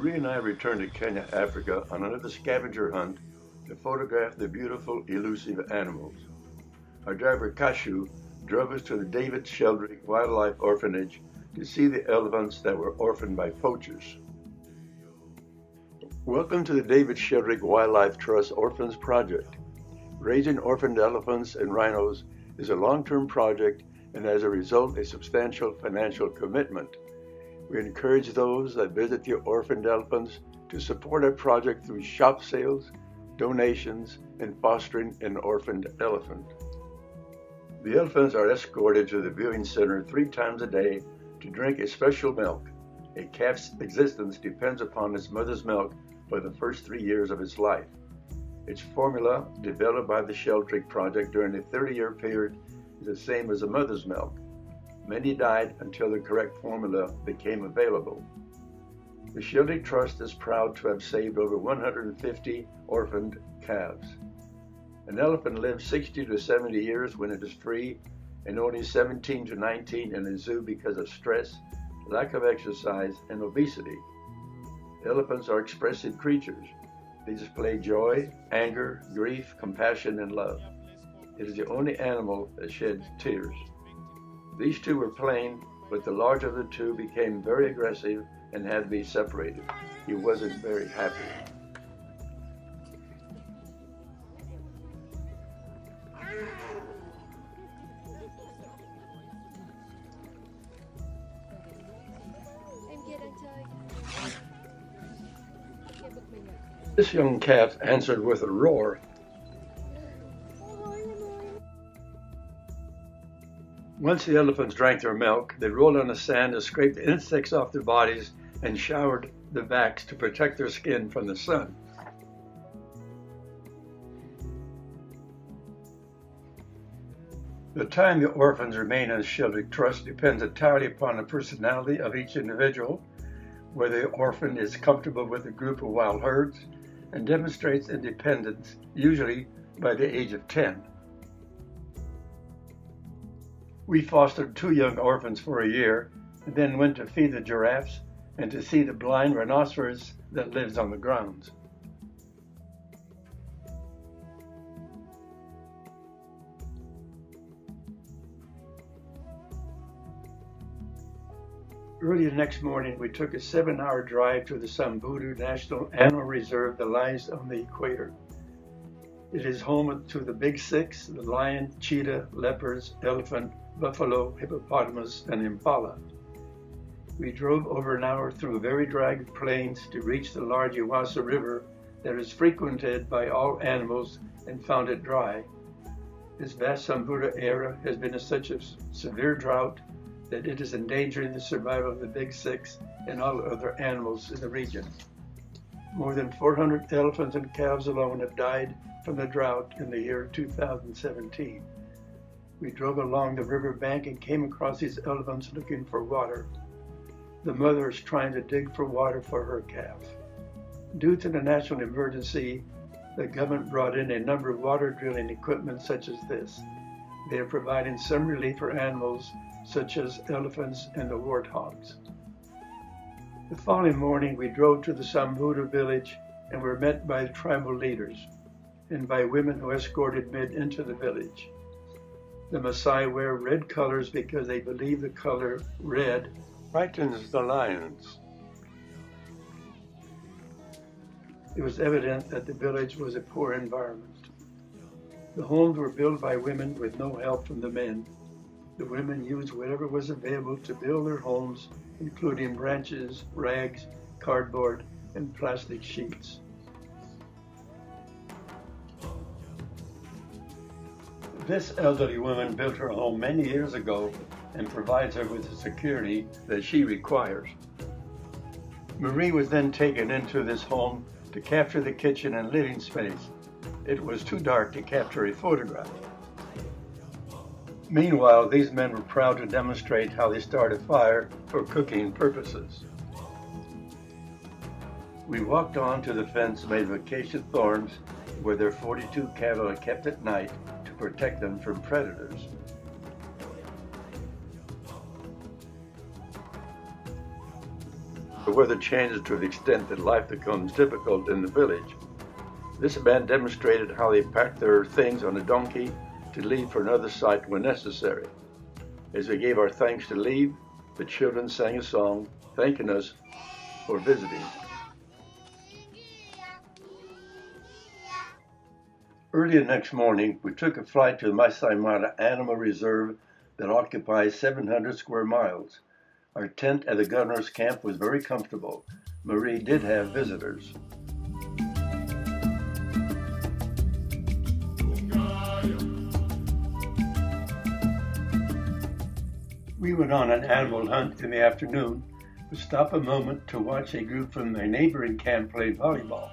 Marie and I returned to Kenya, Africa on another scavenger hunt to photograph the beautiful, elusive animals. Our driver Kashu drove us to the David Sheldrick Wildlife Orphanage to see the elephants that were orphaned by poachers. Welcome to the David Sheldrick Wildlife Trust Orphans Project. Raising orphaned elephants and rhinos is a long-term project and as a result a substantial financial commitment. We encourage those that visit the orphaned elephants to support our project through shop sales, donations, and fostering an orphaned elephant. The elephants are escorted to the viewing center 3 times a day to drink a special milk. A calf's existence depends upon its mother's milk for the first 3 years of its life. Its formula, developed by the Sheldrick Project during a 30-year period, is the same as a mother's milk. Many died until the correct formula became available. The Sheldrick Trust is proud to have saved over 150 orphaned calves. An elephant lives 60 to 70 years when it is free and only 17 to 19 in a zoo because of stress, lack of exercise, and obesity. Elephants are expressive creatures. They display joy, anger, grief, compassion, and love. It is the only animal that sheds tears. These two were playing, but the larger of the two became very aggressive and had to be separated. He wasn't very happy. This young calf answered with a roar. Once the elephants drank their milk, they rolled on the sand and scraped the insects off their bodies and showered their backs to protect their skin from the sun. The time the orphans remain in the Sheldrick Trust depends entirely upon the personality of each individual, whether the orphan is comfortable with a group of wild herds, and demonstrates independence, usually by the age of 10. We fostered 2 young orphans for a year, and then went to feed the giraffes and to see the blind rhinoceros that lives on the grounds. Early the next morning, we took a 7-hour drive to the Samburu National Animal Reserve that lies on the equator. It is home to the Big Six, the lion, cheetah, leopards, elephant, buffalo, hippopotamus, and impala. We drove over an hour through very dry plains to reach the large Ewaso River that is frequented by all animals and found it dry. This vast Samburu area has been in such a severe drought that it is endangering the survival of the Big Six and all other animals in the region. More than 400 elephants and calves alone have died from the drought in the year 2017. We drove along the river bank and came across these elephants looking for water. The mother is trying to dig for water for her calf. Due to the national emergency, the government brought in a number of water drilling equipment such as this. They are providing some relief for animals such as elephants and the warthogs. The following morning, we drove to the Samburu village and were met by the tribal leaders and by women who escorted men into the village. The Maasai wear red colors because they believe the color red frightens the lions. It was evident that the village was a poor environment. The homes were built by women with no help from the men. The women used whatever was available to build their homes, including branches, rags, cardboard, and plastic sheets. This elderly woman built her home many years ago and provides her with the security that she requires. Marie was then taken into this home to capture the kitchen and living space. It was too dark to capture a photograph. Meanwhile, these men were proud to demonstrate how they start a fire for cooking purposes. We walked on to the fence made of acacia thorns where their 42 cattle are kept at night to protect them from predators. the weather changes to the extent that life becomes difficult in the village. This band demonstrated how they packed their things on a donkey to leave for another site when necessary. As we gave our thanks to leave, the children sang a song thanking us for visiting. Early the next morning, we took a flight to the Masai Mara Animal Reserve that occupies 700 square miles. Our tent at the governor's camp was very comfortable. Marie did have visitors. We went on an animal hunt in the afternoon, to stop a moment to watch a group from the neighboring camp play volleyball.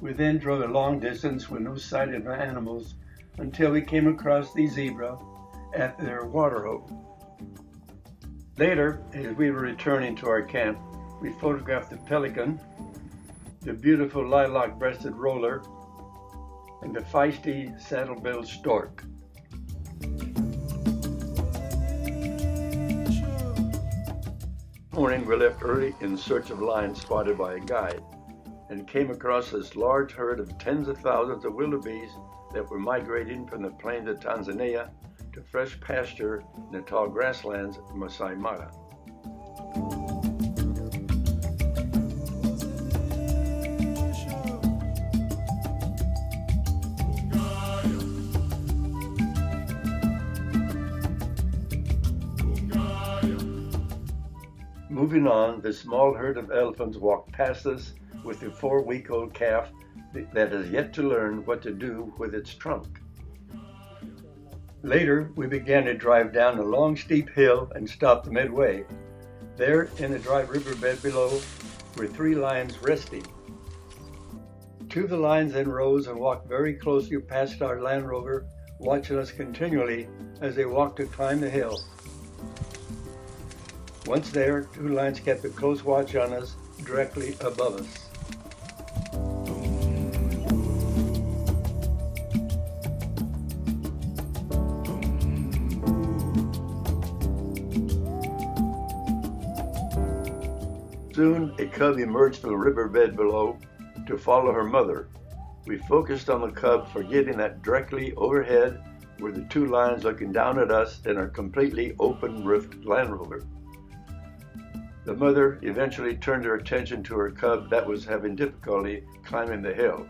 We then drove a long distance with no sight of animals until we came across the zebra at their water hole. Later, as we were returning to our camp, we photographed the pelican, the beautiful lilac-breasted roller, and the feisty saddle-billed stork. Morning, we left early in search of lions spotted by a guide and came across this large herd of tens of thousands of wildebeest that were migrating from the plains of Tanzania to fresh pasture in the tall grasslands of Masai Mara. Moving on, the small herd of elephants walked past us with a 4-week-old calf that has yet to learn what to do with its trunk. Later, we began to drive down a long, steep hill and stopped midway. There, in the dry riverbed below, were 3 lions resting. 2 of the lions then rose and walked very closely past our Land Rover, watching us continually as they walked to climb the hill. Once there, 2 lions kept a close watch on us directly above us. Soon, a cub emerged from the riverbed below to follow her mother. We focused on the cub, forgetting that directly overhead were the 2 lions looking down at us in our completely open-roofed Land Rover. The mother eventually turned her attention to her cub that was having difficulty climbing the hill.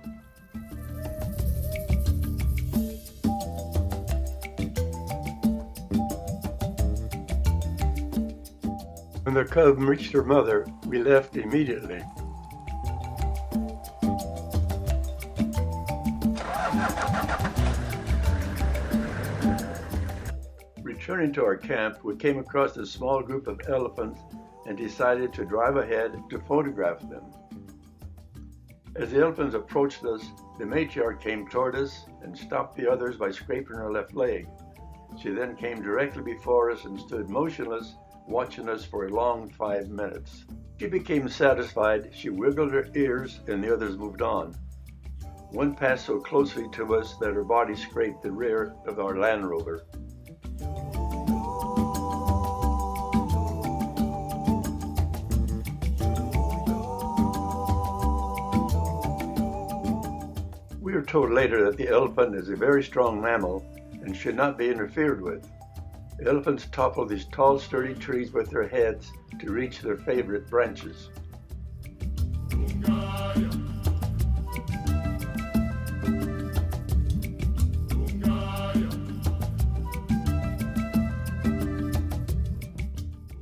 When the cub reached her mother, we left immediately. Returning to our camp, we came across a small group of elephants and decided to drive ahead to photograph them. As the elephants approached us, the matriarch came toward us and stopped the others by scraping her left leg. She then came directly before us and stood motionless, watching us for a long 5 minutes. She became satisfied, she wiggled her ears, and the others moved on. One passed so closely to us that her body scraped the rear of our Land Rover. We were told later that the elephant is a very strong mammal and should not be interfered with. Elephants topple these tall, sturdy trees with their heads to reach their favorite branches.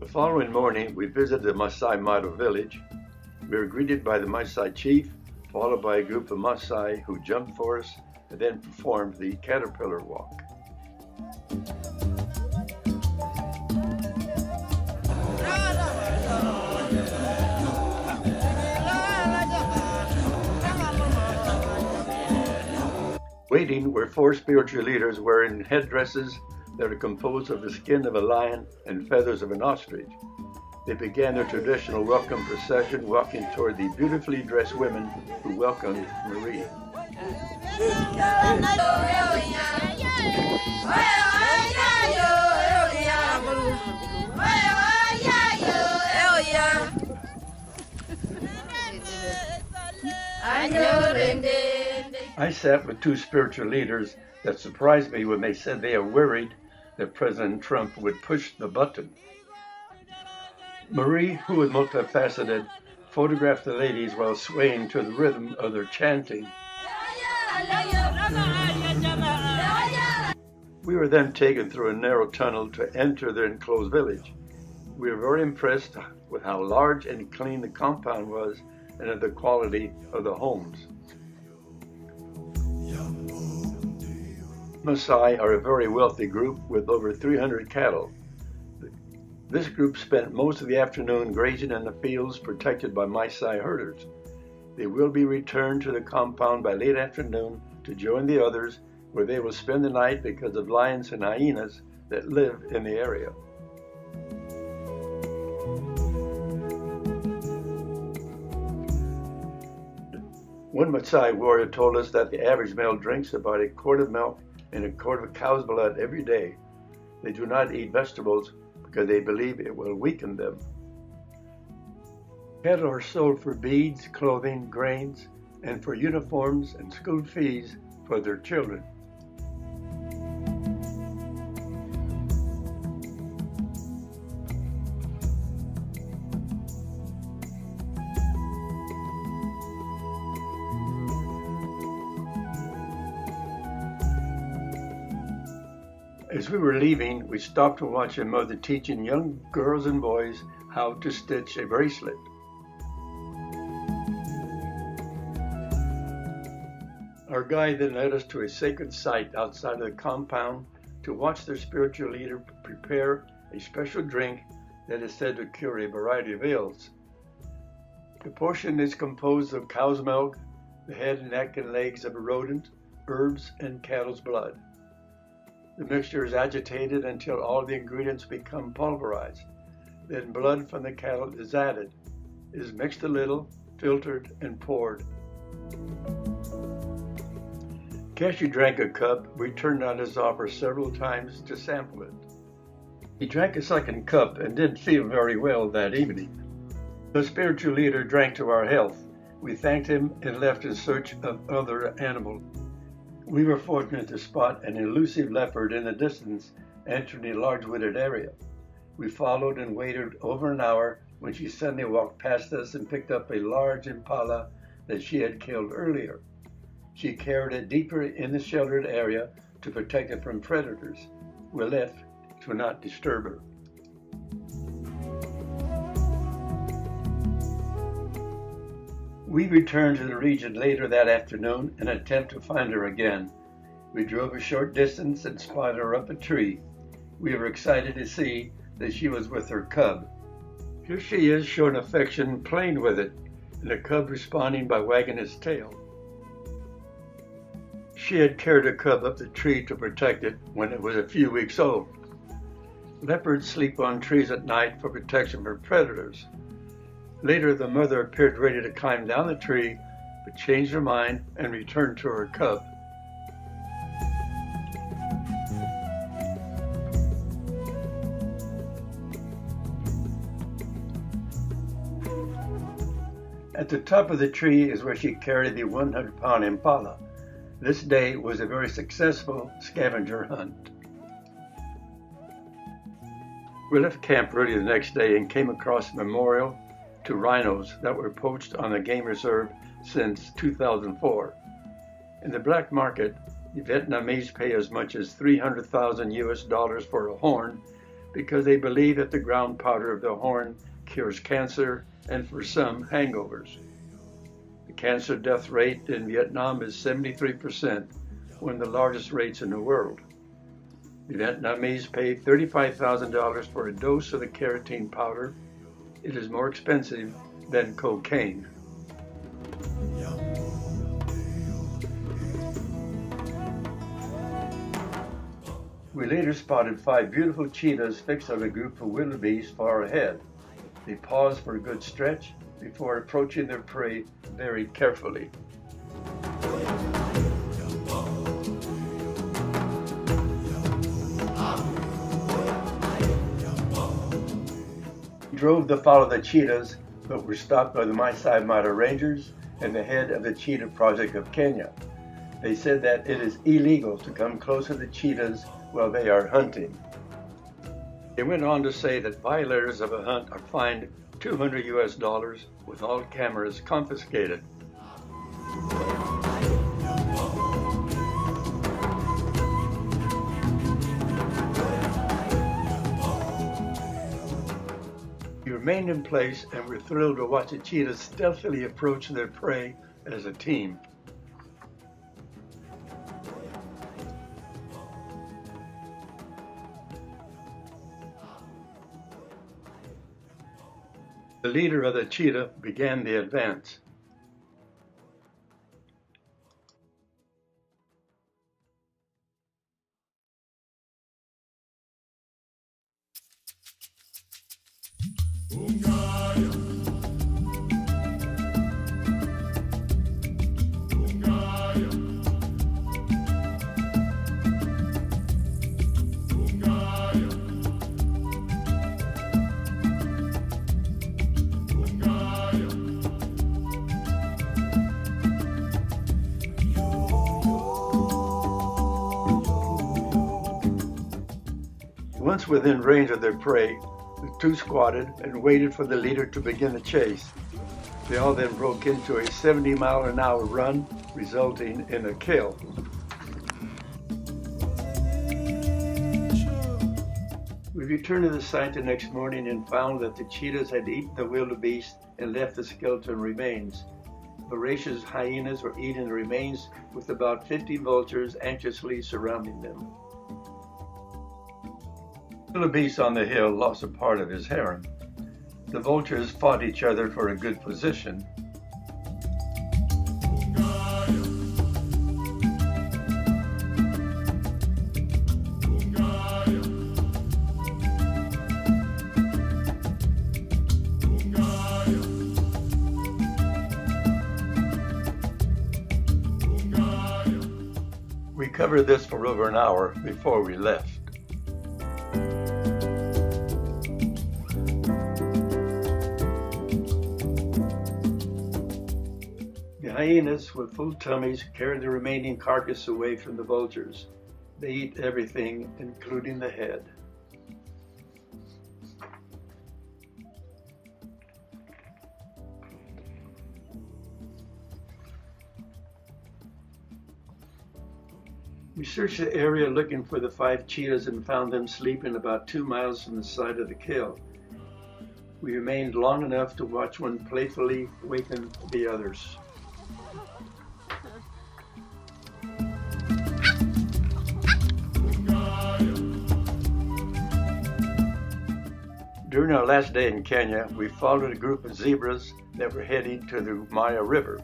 The following morning, we visited the Masai Mara village. We were greeted by the Masai chief, followed by a group of Maasai who jumped for us and then performed the caterpillar walk. Waiting were 4 spiritual leaders wearing headdresses that are composed of the skin of a lion and feathers of an ostrich. They began their traditional welcome procession, walking toward the beautifully dressed women who welcomed Marie. I sat with two spiritual leaders that surprised me when they said they are worried that President Trump would push the button. Marie, who was multifaceted, photographed the ladies while swaying to the rhythm of their chanting. We were then taken through a narrow tunnel to enter the enclosed village. We were very impressed with how large and clean the compound was and of the quality of the homes. Maasai are a very wealthy group with over 300 cattle. This group spent most of the afternoon grazing in the fields protected by Maasai herders. They will be returned to the compound by late afternoon to join the others, where they will spend the night because of lions and hyenas that live in the area. One Maasai warrior told us that the average male drinks about a quart of milk and a quart of cow's blood every day. They do not eat vegetables because they believe it will weaken them. Cattle are sold for beads, clothing, grains, and for uniforms and school fees for their children. As we were leaving, we stopped to watch a mother teaching young girls and boys how to stitch a bracelet. Our guide then led us to a sacred site outside of the compound to watch their spiritual leader prepare a special drink that is said to cure a variety of ills. The potion is composed of cow's milk, the head, neck, and legs of a rodent, herbs, and cattle's blood. The mixture is agitated until all the ingredients become pulverized. Then blood from the cattle is added. It is mixed a little, filtered, and poured. Cashew drank a cup. We turned down his offer several times to sample it. He drank a second cup and didn't feel very well that evening. The spiritual leader drank to our health. We thanked him and left in search of other animals. We were fortunate to spot an elusive leopard in the distance entering a large wooded area. We followed and waited over an hour when she suddenly walked past us and picked up a large impala that she had killed earlier. She carried it deeper in the sheltered area to protect it from predators. We left to not disturb her. We returned to the region later that afternoon in an attempt to find her again. We drove a short distance and spotted her up a tree. We were excited to see that she was with her cub. Here she is showing affection, playing with it, and the cub responding by wagging his tail. She had carried her cub up the tree to protect it when it was a few weeks old. Leopards sleep on trees at night for protection from predators. Later, the mother appeared ready to climb down the tree, but changed her mind and returned to her cub. At the top of the tree is where she carried the 100-pound impala. This day was a very successful scavenger hunt. We left camp early the next day and came across a memorial to rhinos that were poached on the game reserve since 2004. In the black market, the Vietnamese pay as much as $300,000 US for a horn because they believe that the ground powder of the horn cures cancer and for some hangovers. The cancer death rate in Vietnam is 73%, one of the largest rates in the world. The Vietnamese pay $35,000 for a dose of the carotene powder. It is more expensive than cocaine. We later spotted 5 beautiful cheetahs fixed on a group of wildebeest far ahead. They paused for a good stretch before approaching their prey very carefully. We drove to follow the cheetahs, but were stopped by the Maasai Mara Rangers and the head of the Cheetah Project of Kenya. They said that it is illegal to come close to the cheetahs while they are hunting. They went on to say that violators of a hunt are fined $200 with all cameras confiscated. We remained in place and were thrilled to watch the cheetahs stealthily approach their prey as a team. The leader of the cheetah began the advance. Once within range of their prey, the two squatted and waited for the leader to begin the chase. They all then broke into a 70-mile-an-hour run, resulting in a kill. We returned to the site the next morning and found that the cheetahs had eaten the wildebeest and left the skeleton remains. Voracious hyenas were eating the remains, with about 50 vultures anxiously surrounding them. The wildebeest on the hill lost a part of his harem. The vultures fought each other for a good position. We covered this for over an hour before we left. The hyenas with full tummies carried the remaining carcass away from the vultures. They eat everything, including the head. We searched the area looking for the 5 cheetahs and found them sleeping about 2 miles from the site of the kill. We remained long enough to watch one playfully waken the others. During our last day in Kenya, we followed a group of zebras that were heading to the Maya River.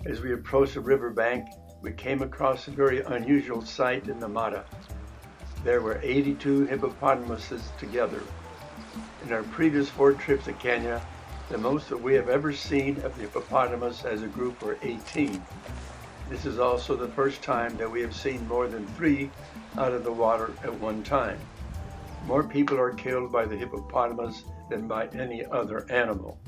As we approached the riverbank, we came across a very unusual sight in the Mara. There were 82 hippopotamuses together. In our previous 4 trips to Kenya, the most that we have ever seen of the hippopotamus as a group were 18. This is also the first time that we have seen more than 3 out of the water at one time. More people are killed by the hippopotamus than by any other animal.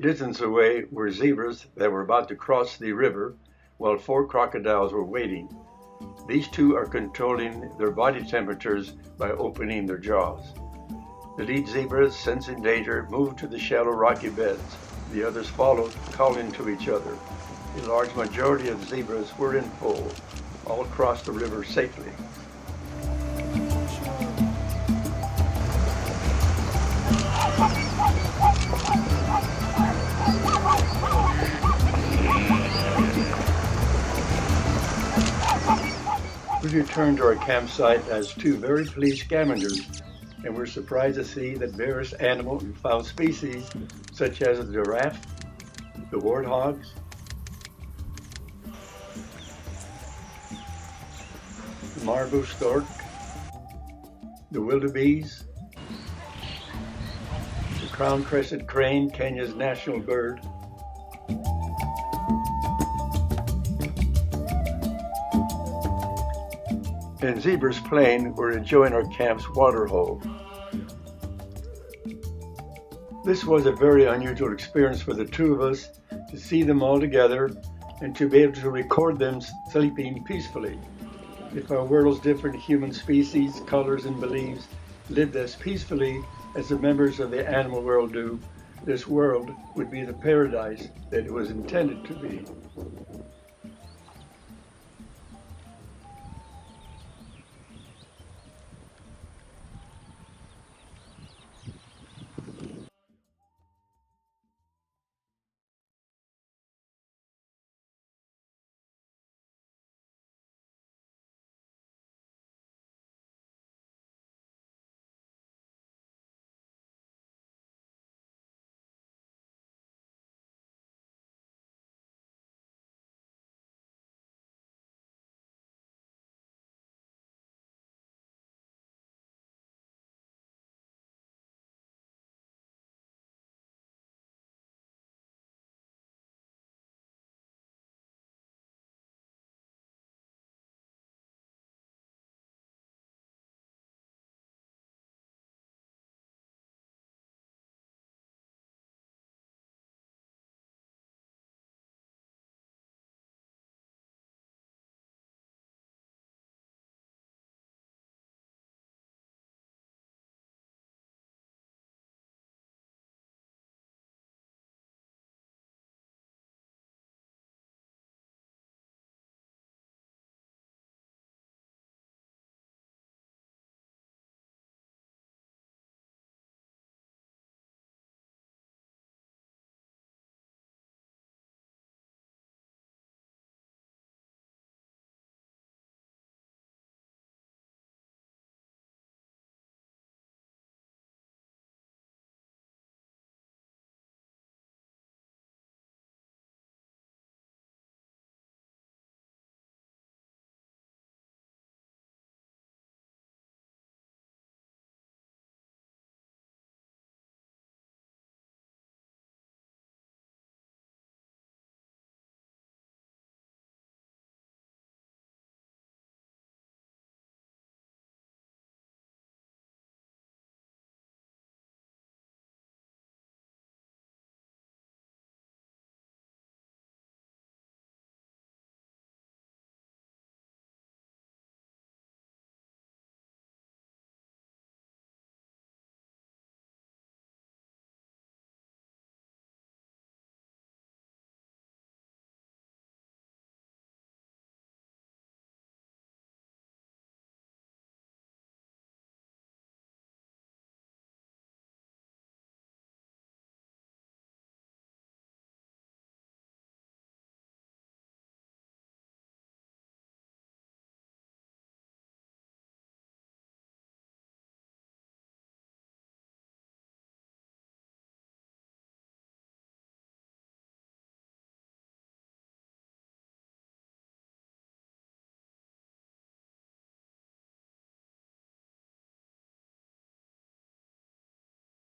Distance away were zebras that were about to cross the river, while 4 crocodiles were waiting. These 2 are controlling their body temperatures by opening their jaws. The lead zebras, sensing danger, moved to the shallow rocky beds. The others followed, calling to each other. A large majority of zebras were in full. All crossed the river safely. We returned to our campsite as 2 very pleased scavengers, and were surprised to see that various animal and fowl species, such as the giraffe, the warthogs, the marabou stork, the wildebeest, the crown-crested crane, Kenya's national bird, and zebras playing were enjoying our camp's water hole. This was a very unusual experience for the two of us, to see them all together and to be able to record them sleeping peacefully. If our world's different human species, colors, and beliefs lived as peacefully as the members of the animal world do, this world would be the paradise that it was intended to be.